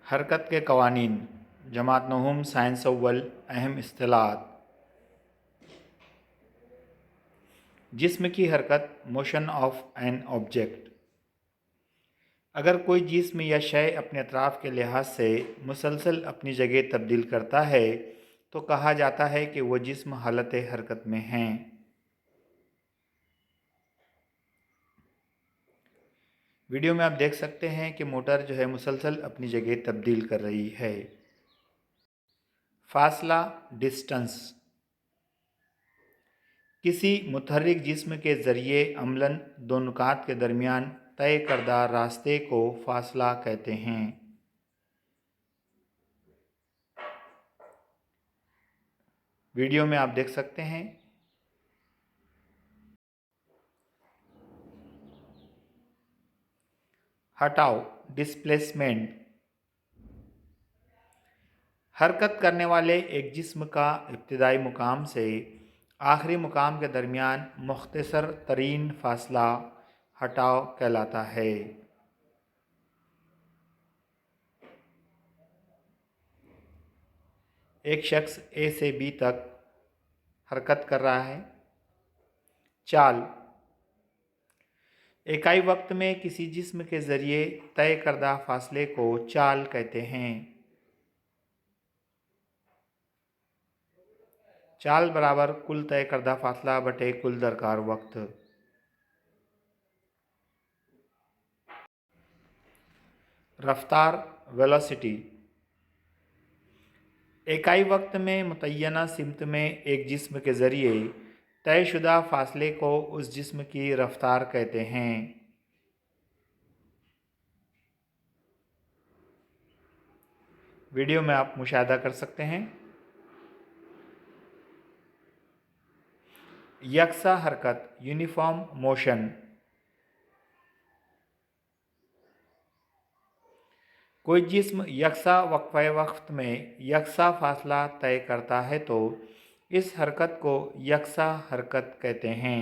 हरकत के कवानीन जमात नहुम साइंस अव्वल अहम इस्तिलाहात। जिस्म की हरकत मोशन ऑफ एन ऑब्जेक्ट। अगर कोई जिस्म या शय अपने अतराफ़ के लिहाज से मुसलसल अपनी जगह तब्दील करता है तो कहा जाता है कि वह जिस्म हालत हरकत में हैं। वीडियो में आप देख सकते हैं कि मोटर जो है मुसलसल अपनी जगह तब्दील कर रही है। फासला डिस्टेंस किसी मुतहर्रिक जिस्म के ज़रिए अमलन दो नुकात के दरमियान तय करदा रास्ते को फासला कहते हैं। वीडियो में आप देख सकते हैं। हटाओ डिस्प्लेसमेंट हरकत करने वाले एक जिस्म का इब्तिदाई मुकाम से आखिरी मुकाम के दरमियान मुख्तसर तरीन फासला हटाओ कहलाता है। एक शख्स ए से बी तक हरकत कर रहा है। चाल इकाई वक्त में किसी जिस्म के ज़रिए तय करदा फासले को चाल कहते हैं। चाल बराबर कुल तय करदा फासला बटे कुल दरकार वक्त। रफ्तार वेलोसिटी इकाई वक्त में मुतय्यना सिमत में एक जिस्म के ज़रिए तयशुदा फासले को उस जिस्म की रफ्तार कहते हैं। वीडियो में आप मुशाहिदा कर सकते हैं। यकसा हरकत यूनिफॉर्म मोशन कोई जिस्म यकसा वक्फ़े वक्त में यकसा फासला तय करता है तो इस हरकत को यकसा हरकत कहते हैं।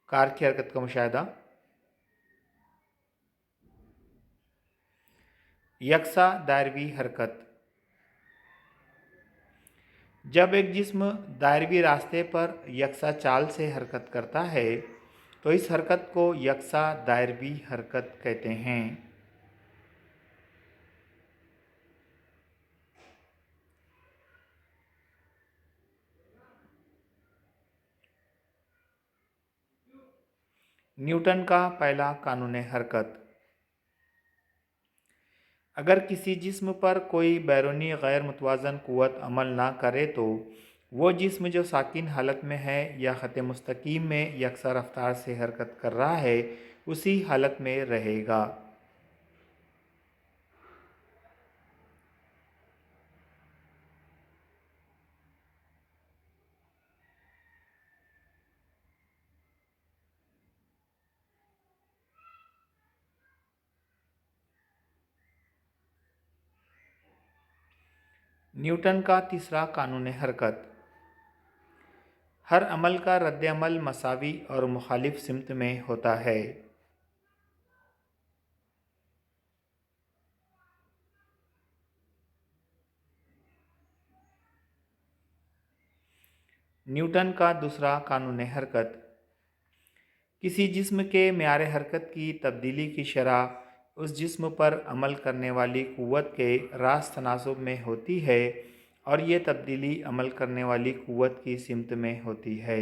कार की हरकत का मुशाहिदा। यकसा दायरवी हरकत जब एक जिस्म दायरवी रास्ते पर यकसा चाल से हरकत करता है तो इस हरकत को यकसा दायरवी हरकत कहते हैं। न्यूटन का पहला कानून हरकत अगर किसी जिस्म पर कोई बैरूनी गैर मुतवाज़न क़ुव्वत अमल ना करे तो वो जिस्म जो साकिन हालत में है या ख़त मुस्तकीम में यकसा रफ्तार से हरकत कर रहा है उसी हालत में रहेगा। न्यूटन का तीसरा कानून हरकत हर अमल का रद्द अमल मसावी और मुखालिफ सिमत में होता है। न्यूटन का दूसरा कानून हरकत किसी जिस्म के मेयार हरकत की तब्दीली की शरह उस जिस्म पर अमल करने वाली क़ुव्वत के रास्त तनासुब में होती है और ये तब्दीली अमल करने वाली क़ुव्वत की सिमत में होती है।